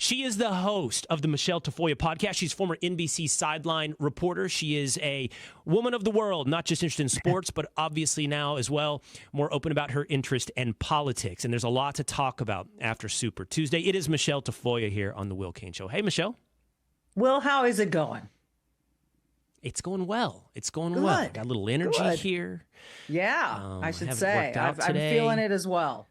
She is the host of the Michele Tafoya podcast. She's former NBC sideline reporter. She is a woman of the world, not just interested in sports, but obviously now as well, more open about her interest in politics. And there's a lot to talk about after Super Tuesday. It is Michele Tafoya here on the Will Cain Show. Hey, Michele. Will, how is it going? It's going well. It's going Good. well. Got a little energy Good. here. Yeah, I should say. I'm feeling it as well.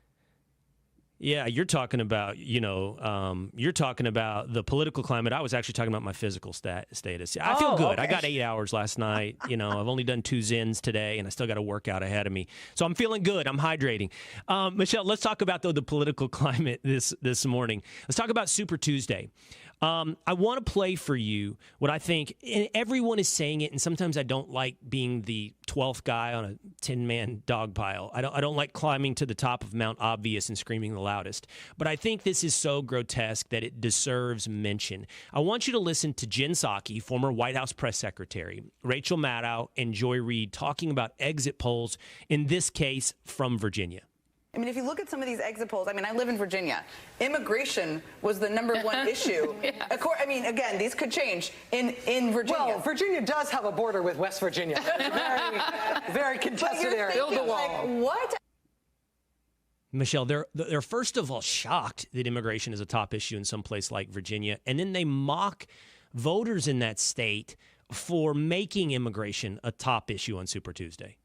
Yeah, you're talking about, you're talking about the political climate. I was actually talking about my physical status. I feel good. Okay. I got 8 hours last night. I've only done 2 Zins today, and I still got a workout ahead of me. So I'm feeling good. I'm hydrating. Michele, let's talk about, though, the political climate this morning. Let's talk about Super Tuesday. I want to play for you what I think, and everyone is saying it, and sometimes I don't like being the 12th guy on a 10-man dog pile. I don't like climbing to the top of Mount Obvious and screaming the loudest. But I think this is so grotesque that it deserves mention. I want you to listen to Jen Psaki, former White House press secretary, Rachel Maddow, and Joy Reid talking about exit polls, in this case from Virginia. I mean, if you look at some of these exit polls, I live in Virginia. Immigration was the number one issue. Yes. Again, these could change in Virginia. Well, Virginia does have a border with West Virginia. Very contested area. Build a wall. What? Michele, they're first of all shocked that immigration is a top issue in some place like Virginia, and then they mock voters in that state for making immigration a top issue on Super Tuesday.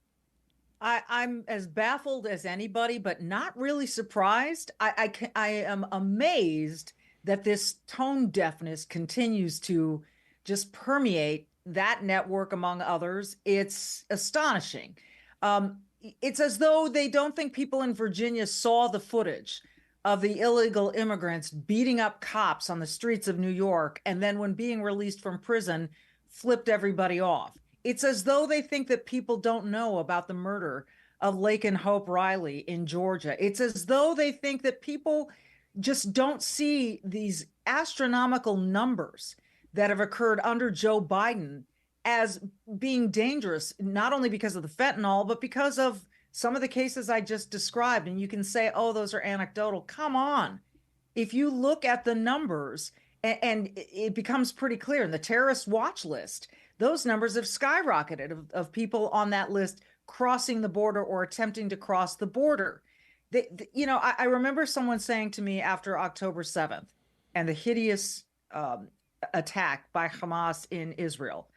I'm as baffled as anybody, but not really surprised. I am amazed that this tone deafness continues to just permeate that network, among others. It's astonishing. It's as though they don't think people in Virginia saw the footage of the illegal immigrants beating up cops on the streets of New York, and then when being released from prison, flipped everybody off. It's as though they think that people don't know about the murder of Laken Hope Riley in Georgia. It's as though they think that people just don't see these astronomical numbers that have occurred under Joe Biden as being dangerous, not only because of the fentanyl, but because of some of the cases I just described. And you can say, oh, those are anecdotal. Come on. If you look at the numbers, and it becomes pretty clear in the terrorist watch list, those numbers have skyrocketed of people on that list crossing the border or attempting to cross the border. I remember someone saying to me after October 7th and the hideous attack by Hamas in Israel,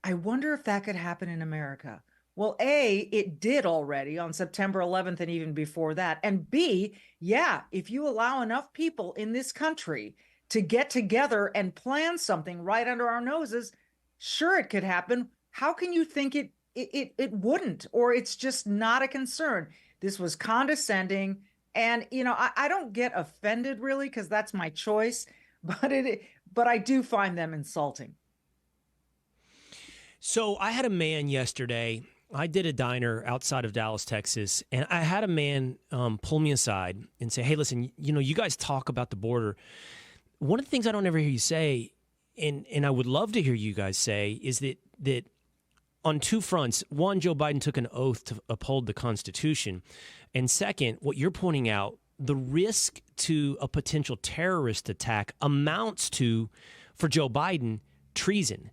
I wonder if that could happen in America. Well, A, it did already on September 11th and even before that. And B, yeah, if you allow enough people in this country to get together and plan something right under our noses, sure, it could happen. How can you think it wouldn't, or it's just not a concern? This was condescending. And, I don't get offended really, because that's my choice, but I do find them insulting. So I had a man yesterday. I did a diner outside of Dallas, Texas, and I had a man pull me aside and say, hey, listen, you guys talk about the border. One of the things I don't ever hear you say, and I would love to hear you guys say, is that on 2 fronts. One, Joe Biden took an oath to uphold the Constitution. And second, what you're pointing out, the risk to a potential terrorist attack amounts to, for Joe Biden, treason.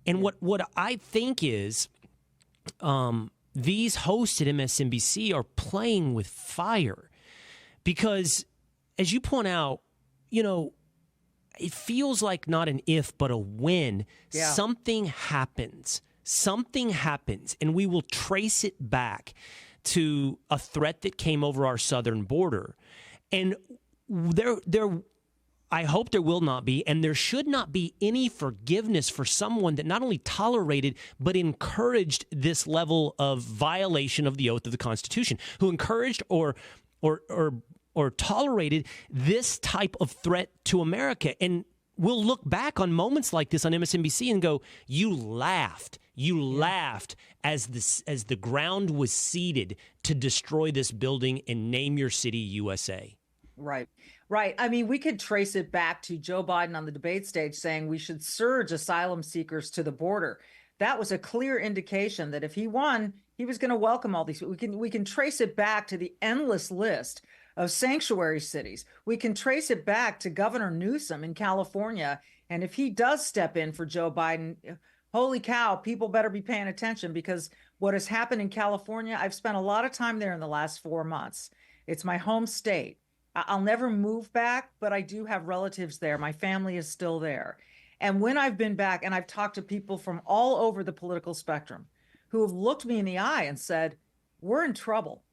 And what I think is these hosts at MSNBC are playing with fire because, as you point out, it feels like not an if, but a when. Yeah. Something happens, and we will trace it back to a threat that came over our southern border. And I hope there will not be, and there should not be any forgiveness for someone that not only tolerated, but encouraged this level of violation of the oath of the Constitution, who encouraged or tolerated this type of threat to America. And we'll look back on moments like this on MSNBC and go, you laughed as the ground was seeded to destroy this building and name your city USA. Right. I mean, we could trace it back to Joe Biden on the debate stage saying we should surge asylum seekers to the border. That was a clear indication that if he won, he was going to welcome all these. We can trace it back to the endless list of sanctuary cities. We can trace it back to Governor Newsom in California. And if he does step in for Joe Biden, holy cow, people better be paying attention, because what has happened in California, I've spent a lot of time there in the last 4 months. It's my home state. I'll never move back, but I do have relatives there. My family is still there. And when I've been back and I've talked to people from all over the political spectrum who have looked me in the eye and said, we're in trouble.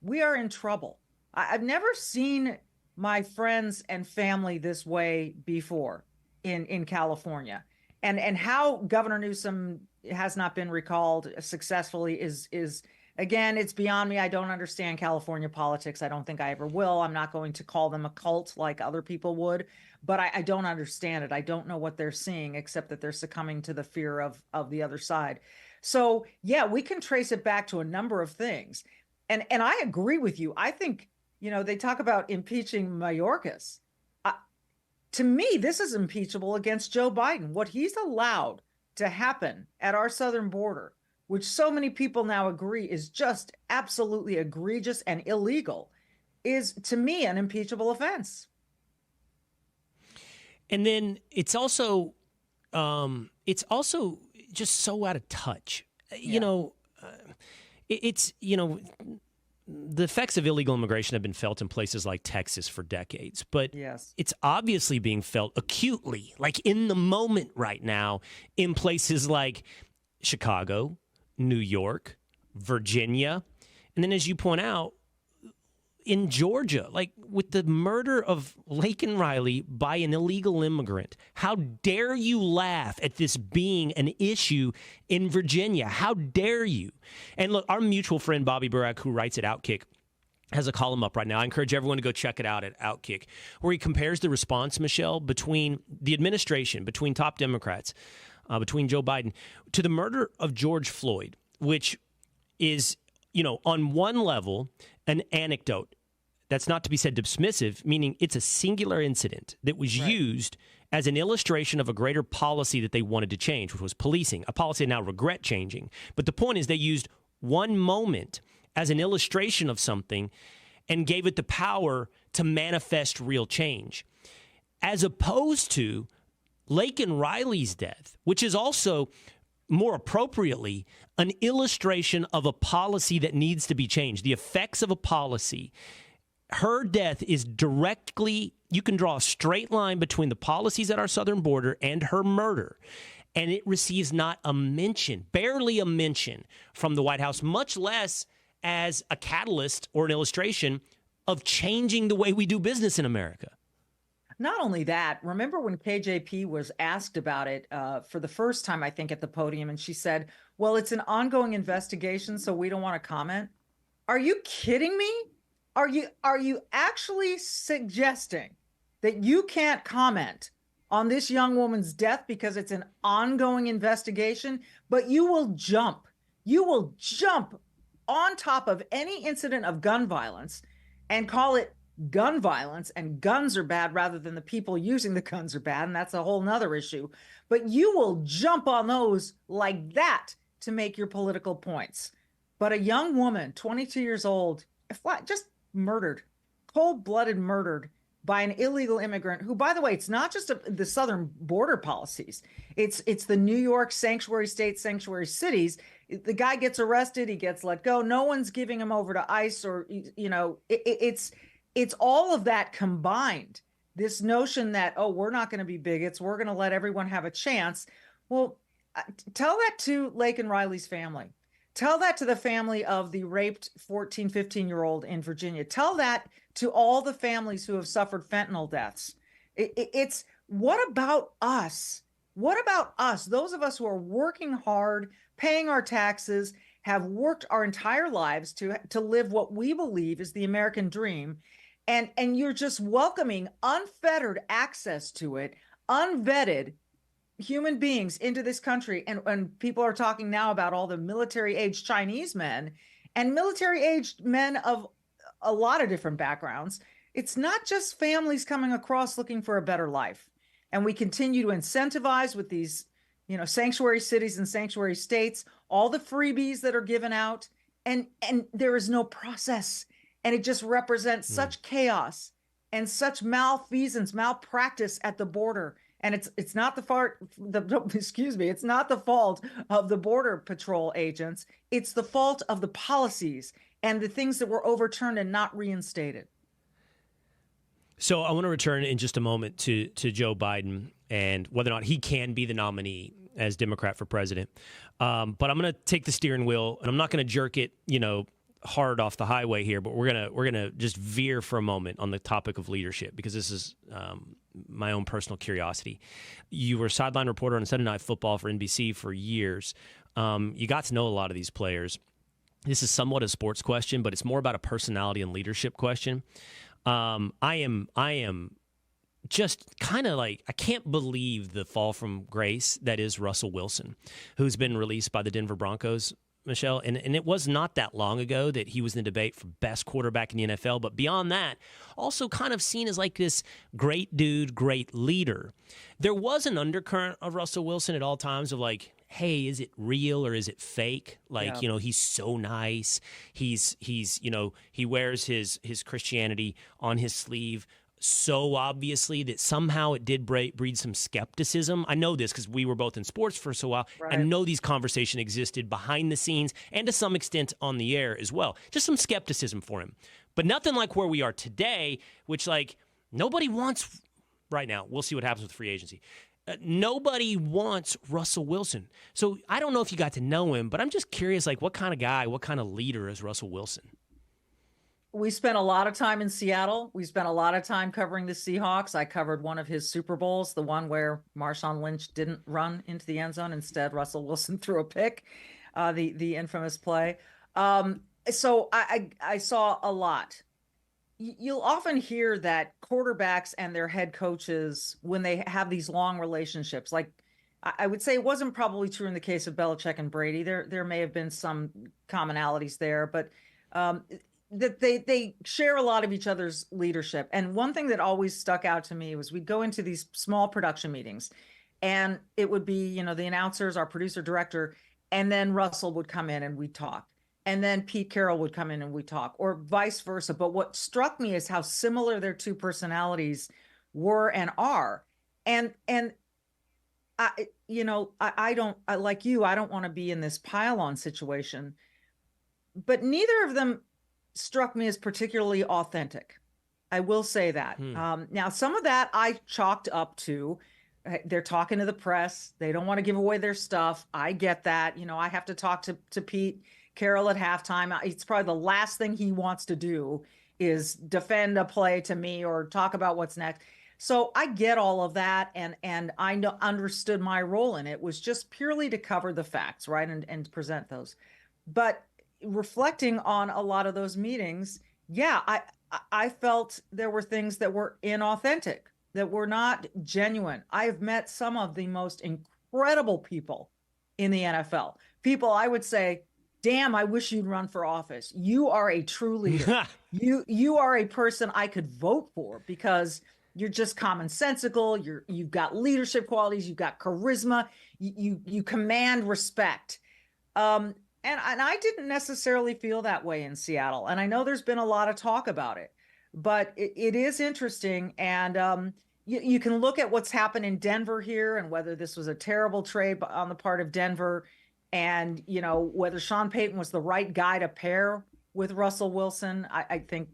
We are in trouble. I've never seen my friends and family this way before in California. And how Governor Newsom has not been recalled successfully is again, it's beyond me. I don't understand California politics. I don't think I ever will. I'm not going to call them a cult like other people would, but I don't understand it. I don't know what they're seeing, except that they're succumbing to the fear of the other side. So yeah, we can trace it back to a number of things. And I agree with you. I think, they talk about impeaching Mayorkas. To me, this is impeachable against Joe Biden. What he's allowed to happen at our southern border, which so many people now agree is just absolutely egregious and illegal, is, to me, an impeachable offense. And then it's also just so out of touch. Yeah. The effects of illegal immigration have been felt in places like Texas for decades, but yes, it's obviously being felt acutely, like in the moment right now, in places like Chicago, New York, Virginia, and then, as you point out, in Georgia, like with the murder of Laken Riley by an illegal immigrant. How dare you laugh at this being an issue in Virginia? How dare you? And look, our mutual friend Bobby Burack, who writes at Outkick, has a column up right now. I encourage everyone to go check it out at Outkick, where he compares the response, Michelle, between the administration, between top Democrats, between Joe Biden, to the murder of George Floyd, which is, on one level, an anecdote. That's not to be said dismissive, meaning it's a singular incident that was used as an illustration of a greater policy that they wanted to change, which was policing, a policy they now regret changing. But the point is, they used one moment as an illustration of something and gave it the power to manifest real change, as opposed to Laken Riley's death, which is also, more appropriately, an illustration of a policy that needs to be changed, the effects of a policy. Her death is directly, you can draw a straight line between the policies at our southern border and her murder, and it receives not a mention, barely a mention from the White House, much less as a catalyst or an illustration of changing the way we do business in America. Not only that, remember when KJP was asked about it for the first time, I think, at the podium, and she said, well, it's an ongoing investigation, so we don't want to comment. Are you kidding me? Are you actually suggesting that you can't comment on this young woman's death because it's an ongoing investigation, but you will jump on top of any incident of gun violence and call it gun violence, and guns are bad rather than the people using the guns are bad, and that's a whole nother issue. But you will jump on those like that to make your political points. But a young woman, 22 years old, just murdered, cold-blooded murdered by an illegal immigrant who, by the way, it's not just the southern border policies. It's the New York sanctuary states, sanctuary cities. The guy gets arrested, he gets let go. No one's giving him over to ICE, or, it's all of that combined. This notion that, we're not going to be bigots, we're going to let everyone have a chance. Well, tell that to Laken Riley's family. Tell that to the family of the raped 14, 15-year-old in Virginia. Tell that to all the families who have suffered fentanyl deaths. It's what about us? What about us? Those of us who are working hard, paying our taxes, have worked our entire lives to live what we believe is the American dream. And you're just welcoming unfettered access to it, unvetted human beings into this country. And people are talking now about all the military-aged Chinese men and military-aged men of a lot of different backgrounds. It's not just families coming across looking for a better life. And we continue to incentivize with these, sanctuary cities and sanctuary states, all the freebies that are given out. And there is no process. And it just represents such chaos and such malfeasance, malpractice at the border. And it's not it's not the fault of the Border Patrol agents. It's the fault of the policies and the things that were overturned and not reinstated. So I want to return in just a moment to Joe Biden and whether or not he can be the nominee as Democrat for president. But I'm going to take the steering wheel, and I'm not going to jerk it, hard off the highway here. But we're gonna just veer for a moment on the topic of leadership, because this is my own personal curiosity. You were a sideline reporter on Sunday Night Football for NBC for years. You got to know a lot of these players. This is somewhat a sports question, but it's more about a personality and leadership question. I am just kind of like, I can't believe the fall from grace that is Russell Wilson, who's been released by the Denver Broncos, Michelle. And it was not that long ago that he was in the debate for best quarterback in the NFL. But beyond that, also kind of seen as like this great dude, great leader. There was an undercurrent of Russell Wilson at all times of like, hey, is it real or is it fake? Like, he's so nice. He's he wears his Christianity on his sleeve so obviously that somehow it did breed some skepticism. I know this because we were both in sports for so while. Right. I know these conversations existed behind the scenes and to some extent on the air as well. Just some skepticism for him. But nothing like where we are today, which like nobody wants right now. We'll see what happens with free agency. Nobody wants Russell Wilson. So I don't know if you got to know him, but I'm just curious, like what kind of guy, what kind of leader is Russell Wilson? We spent a lot of time in Seattle. We spent a lot of time covering the Seahawks. I covered one of his Super Bowls, the one where Marshawn Lynch didn't run into the end zone. Instead, Russell Wilson threw a pick, the infamous play. So I saw a lot. You'll often hear that quarterbacks and their head coaches, when they have these long relationships, like I would say it wasn't probably true in the case of Belichick and Brady. There may have been some commonalities there, but that they share a lot of each other's leadership. And one thing that always stuck out to me was we'd go into these small production meetings and it would be, the announcers, our producer director, and then Russell would come in and we'd talk. And then Pete Carroll would come in and we'd talk, or vice versa. But what struck me is how similar their two personalities were and are. And I don't like you, I don't want to be in this pile-on situation, but neither of them struck me as particularly authentic. I will say that. Now, some of that I chalked up to, they're talking to the press. They don't want to give away their stuff. I get that. I have to talk to Pete Carroll at halftime. It's probably the last thing he wants to do is defend a play to me or talk about what's next. So I get all of that. And I understood my role in it was just purely to cover the facts, right? And present those. But reflecting on a lot of those meetings, I felt there were things that were inauthentic, that were not genuine. I have met some of the most incredible people in the NFL. People I would say, damn, I wish you'd run for office. You are a true leader. You are a person I could vote for because you're just commonsensical. You've got leadership qualities. You've got charisma. You command respect. And I didn't necessarily feel that way in Seattle. And I know there's been a lot of talk about it, but it is interesting. And you can look at what's happened in Denver here and whether this was a terrible trade on the part of Denver and, whether Sean Payton was the right guy to pair with Russell Wilson. I think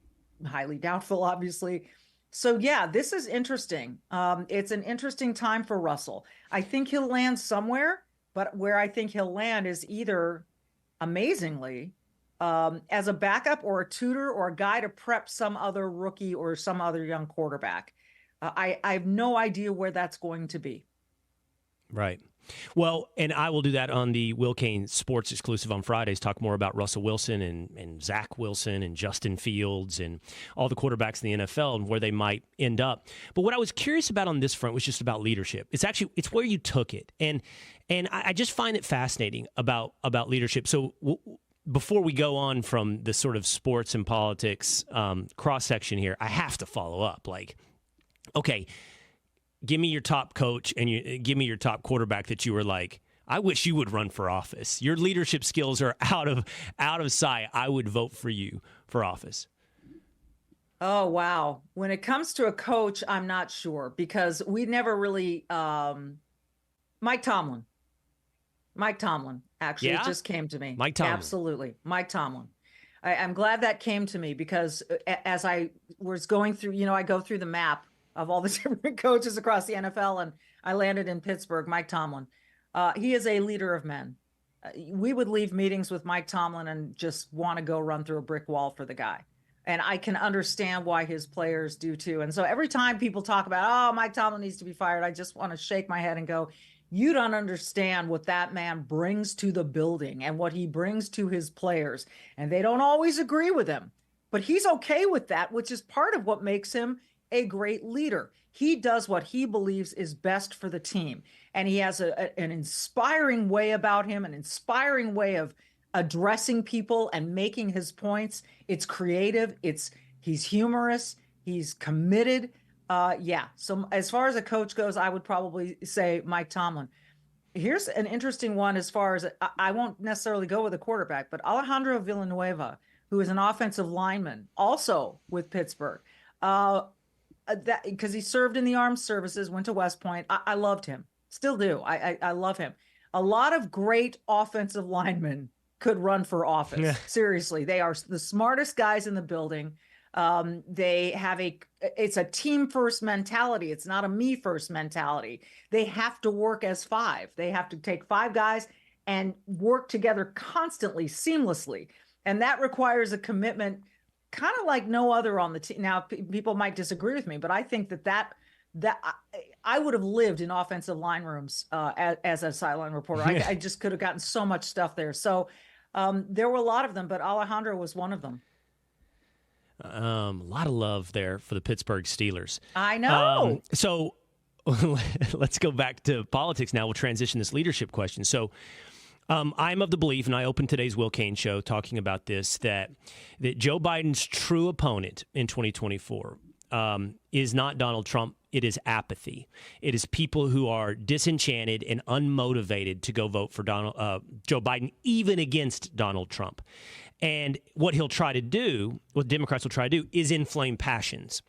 highly doubtful, obviously. So, this is interesting. It's an interesting time for Russell. I think he'll land somewhere, but where I think he'll land is either amazingly, as a backup or a tutor or a guy to prep some other rookie or some other young quarterback. I have no idea where that's going to be. Right. Well, and I will do that on the Will Kane Sports exclusive on Fridays, talk more about Russell Wilson and Zach Wilson and Justin Fields and all the quarterbacks in the NFL and where they might end up. But what I was curious about on this front was just about leadership. It's where you took it. And I just find it fascinating about leadership. So before we go on from the sort of sports and politics cross-section here, I have to follow up. Like, okay, give me your top coach and give me your top quarterback that you were like, I wish you would run for office. Your leadership skills are out of sight. I would vote for you for office. Oh, wow. When it comes to a coach, I'm not sure because we never really Mike Tomlin. Mike Tomlin, actually, it Yeah, just came to me. Mike Tomlin. Absolutely. Mike Tomlin. I'm glad that came to me because as I was going through, I go through the map of all the different coaches across the NFL, and I landed in Pittsburgh, Mike Tomlin. He is a leader of men. We would leave meetings with Mike Tomlin and just want to go run through a brick wall for the guy. And I can understand why his players do too. And so every time people talk about, oh, Mike Tomlin needs to be fired, I just want to shake my head and go, you don't understand what that man brings to the building and what he brings to his players. And they don't always agree with him, but he's okay with that, which is part of what makes him a great leader. He does what he believes is best for the team. And he has an inspiring way about him, an inspiring way of addressing people and making his points. It's creative. He's humorous. He's committed. Yeah. So as far as a coach goes, I would probably say Mike Tomlin. Here's an interesting one as far as I won't necessarily go with a quarterback, but Alejandro Villanueva, who is an offensive lineman, also with Pittsburgh, that because he served in the armed services, went to West Point. I loved him, still do. I love him. A lot of great offensive linemen could run for office. Yeah. Seriously, they are the smartest guys in the building. They have it's a team first mentality. It's not a me first mentality. They have to work as five. They have to take five guys and work together constantly, seamlessly. And that requires a commitment kind of like no other on the team. Now, people might disagree with me, but I think that I would have lived in offensive line rooms as a sideline reporter. I just could have gotten so much stuff there. So there were a lot of them, but Alejandro was one of them. A lot of love there for the Pittsburgh Steelers. I know. So let's go back to politics now. We'll transition this leadership question. So I'm of the belief, and I opened today's Will Cain show talking about this, that Joe Biden's true opponent in 2024 is not Donald Trump. It is apathy. It is people who are disenchanted and unmotivated to go vote for Joe Biden, even against Donald Trump. And what he'll try to do, what Democrats will try to do, is inflame passions.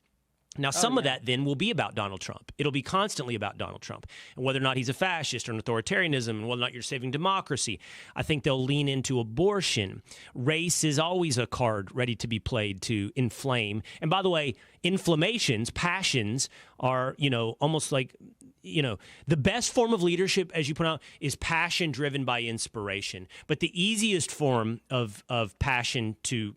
Now, some of that then will be about Donald Trump. It'll be constantly about Donald Trump and whether or not he's a fascist or an authoritarianism and whether or not you're saving democracy. I think they'll lean into abortion. Race is always a card ready to be played to inflame. And by the way, inflammations, passions are, almost like, the best form of leadership, as you point out, is passion driven by inspiration. But the easiest form of passion to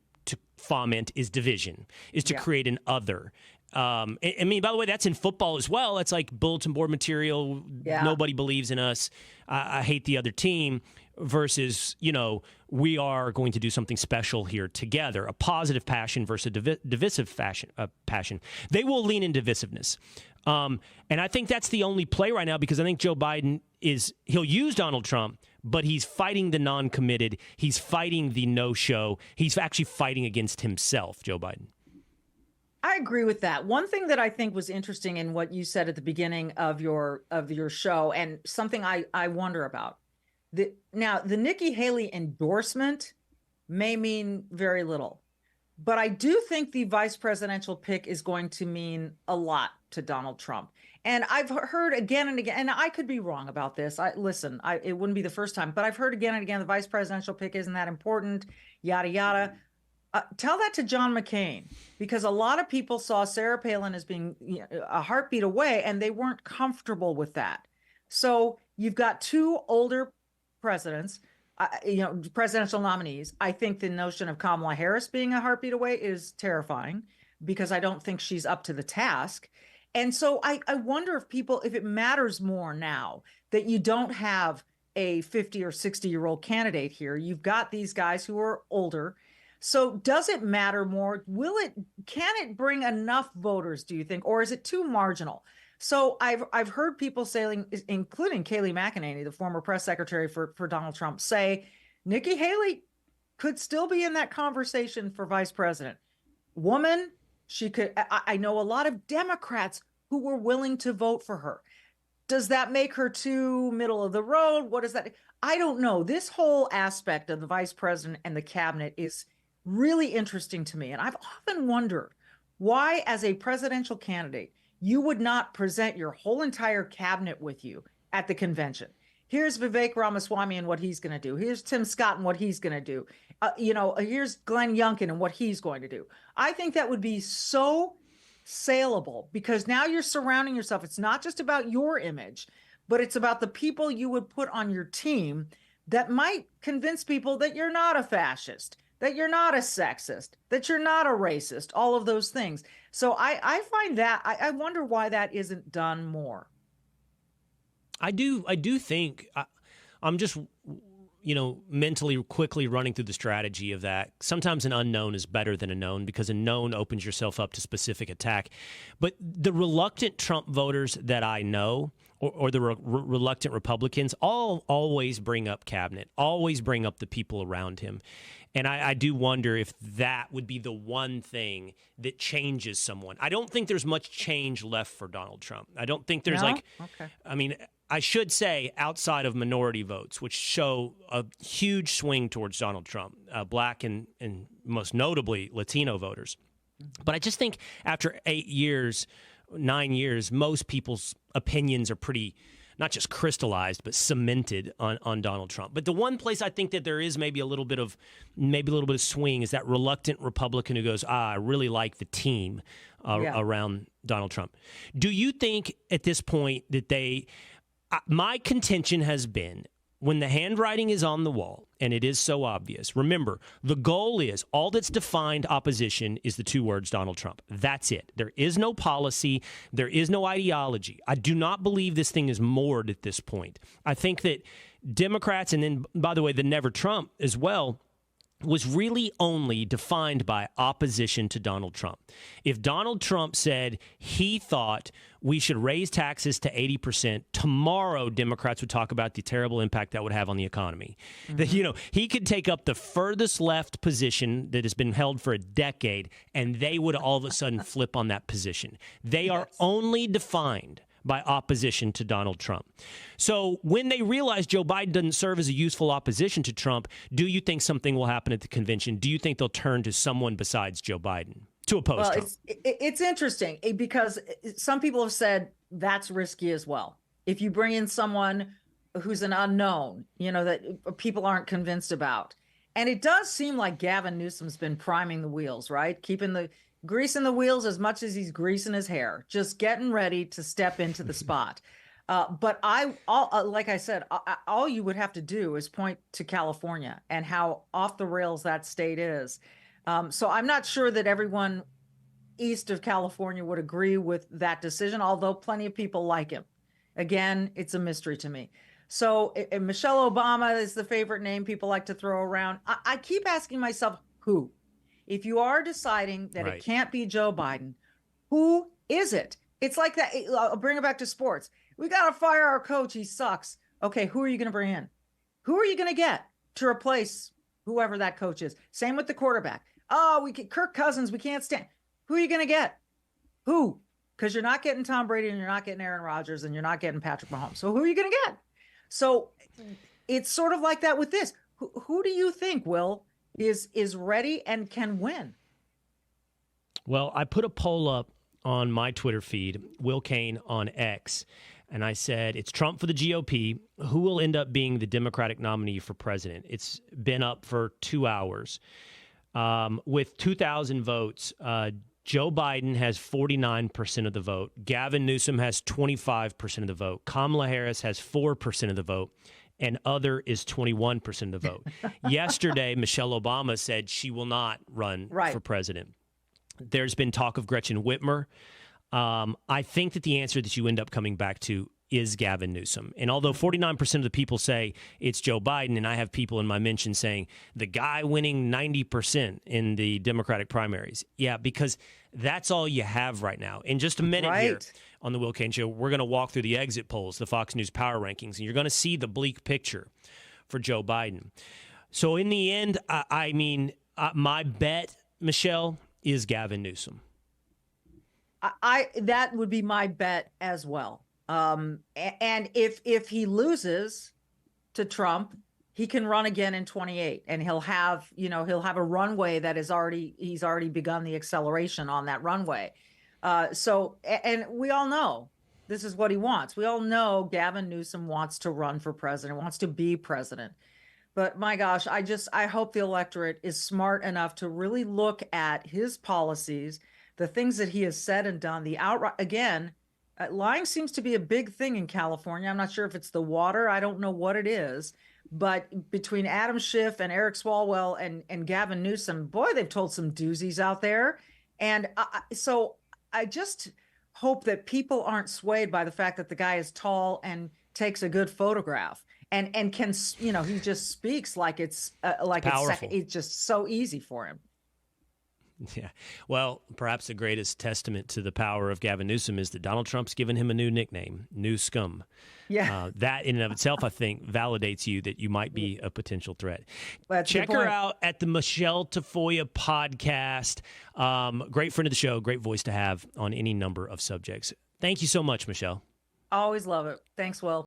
foment is division, is to create an other. I mean, by the way, that's in football as well. It's like bulletin board material. Yeah. Nobody believes in us. I hate the other team versus, we are going to do something special here together. A positive passion versus a divisive passion. They will lean in divisiveness. And I think that's the only play right now because I think Joe Biden he'll use Donald Trump, but he's fighting the non-committed. He's fighting the no-show. He's actually fighting against himself, Joe Biden. I agree with that. One thing that I think was interesting in what you said at the beginning of your show, and something I wonder about. The Nikki Haley endorsement may mean very little, but I do think the vice presidential pick is going to mean a lot to Donald Trump. And I've heard again and again, and I could be wrong about this. It wouldn't be the first time, but I've heard again and again, the vice presidential pick isn't that important, yada, yada. Tell that to John McCain, because a lot of people saw Sarah Palin as being a heartbeat away, and they weren't comfortable with that. So you've got two older presidents, presidential nominees. I think the notion of Kamala Harris being a heartbeat away is terrifying because I don't think she's up to the task. And so I wonder if it matters more now that you don't have a 50 or 60-year-old candidate here. You've got these guys who are older. So does it matter more? Can it bring enough voters, do you think, or is it too marginal? So I've heard people saying, including Kayleigh McEnany, the former press secretary for Donald Trump, say Nikki Haley could still be in that conversation for vice president. Woman, she could. I know a lot of Democrats who were willing to vote for her. Does that make her too middle of the road? What is that? I don't know. This whole aspect of the vice president and the cabinet is really interesting to me. And I've often wondered why, as a presidential candidate, you would not present your whole entire cabinet with you at the convention. Here's Vivek Ramaswamy and what he's going to do. Here's Tim Scott and what he's going to do. Here's Glenn Youngkin and what he's going to do. I think that would be so saleable, because now you're surrounding yourself. It's not just about your image, but it's about the people you would put on your team that might convince people that you're not a fascist, that you're not a sexist, that you're not a racist, all of those things. So I find that, I wonder why that isn't done more. I do think I'm just, mentally quickly running through the strategy of that. Sometimes an unknown is better than a known, because a known opens yourself up to specific attack. But the reluctant Trump voters that I know, or the reluctant Republicans, always bring up cabinet, always bring up the people around him. And I do wonder if that would be the one thing that changes someone. I don't think there's much change left for Donald Trump. I don't think there's Okay. I mean, I should say outside of minority votes, which show a huge swing towards Donald Trump, black and most notably Latino voters. But I just think after 9 years, most people's opinions are pretty, not just crystallized, but cemented on Donald Trump. But the one place I think that there is maybe a little bit of swing is that reluctant Republican who goes, I really like the team around Donald Trump. Do you think at this point that my contention has been, when the handwriting is on the wall, and it is so obvious, remember, the goal is, all that's defined opposition is the two words Donald Trump. That's it. There is no policy. There is no ideology. I do not believe this thing is moored at this point. I think that Democrats, and then, by the way, the Never Trump as well, was really only defined by opposition to Donald Trump. If Donald Trump said he thought we should raise taxes to 80%, tomorrow Democrats would talk about the terrible impact that would have on the economy. Mm-hmm. He could take up the furthest left position that has been held for a decade, and they would all of a sudden flip on that position. They are only defined by opposition to Donald Trump. So when they realize Joe Biden doesn't serve as a useful opposition to Trump, do you think something will happen at the convention? Do you think they'll turn to someone besides Joe Biden to oppose Trump? It's interesting, because some people have said that's risky as well. If you bring in someone who's an unknown, that people aren't convinced about. And it does seem like Gavin Newsom's been priming the wheels, right? Greasing the wheels as much as he's greasing his hair, just getting ready to step into the spot. But like I said, all you would have to do is point to California and how off the rails that state is. So I'm not sure that everyone east of California would agree with that decision, although plenty of people like him. Again, it's a mystery to me. So Michelle Obama is the favorite name people like to throw around. I keep asking myself, who? If you are deciding that It can't be Joe Biden, who is it? It's like that. I'll bring it back to sports. We got to fire our coach. He sucks. Okay, who are you going to bring in? Who are you going to get to replace whoever that coach is? Same with the quarterback. Kirk Cousins, we can't stand. Who are you going to get? Who? Because you're not getting Tom Brady, and you're not getting Aaron Rodgers, and you're not getting Patrick Mahomes. So who are you going to get? So it's sort of like that with this. Who do you think, Will, is ready and can win? Well, I put a poll up on my Twitter feed, Will Cain on X, and I said, it's Trump for the GOP. Who will end up being the Democratic nominee for president? It's been up for 2 hours. With 2,000 votes, Joe Biden has 49% of the vote. Gavin Newsom has 25% of the vote. Kamala Harris has 4% of the vote. And other is 21% of the vote. Yesterday, Michelle Obama said she will not run for president. There's been talk of Gretchen Whitmer. I think that the answer that you end up coming back to is Gavin Newsom. And although 49% of the people say it's Joe Biden, and I have people in my mention saying the guy winning 90% in the Democratic primaries. Yeah, because that's all you have right now. In just a minute here on the Will Cain Show, we're going to walk through the exit polls, the Fox News Power Rankings, and you're going to see the bleak picture for Joe Biden. So in the end, my bet, Michelle, is Gavin Newsom. That would be my bet as well. And if he loses to Trump, he can run again in 28, and he'll have a runway that he's already begun the acceleration on that runway. And we all know this is what he wants. We all know Gavin Newsom wants to run for president, wants to be president. But my gosh, I hope the electorate is smart enough to really look at his policies, the things that he has said and done, lying seems to be a big thing in California. I'm not sure if it's the water. I don't know what it is. But between Adam Schiff and Eric Swalwell and Gavin Newsom, boy, they've told some doozies out there. And so I just hope that people aren't swayed by the fact that the guy is tall and takes a good photograph and can, he just speaks like it's just so easy for him. Yeah. Well, perhaps the greatest testament to the power of Gavin Newsom is that Donald Trump's given him a new nickname, New Scum. Yeah. That in and of itself, I think, validates you that you might be a potential threat. Check her out at the Michele Tafoya podcast. Great friend of the show, great voice to have on any number of subjects. Thank you so much, Michele. Always love it. Thanks, Will.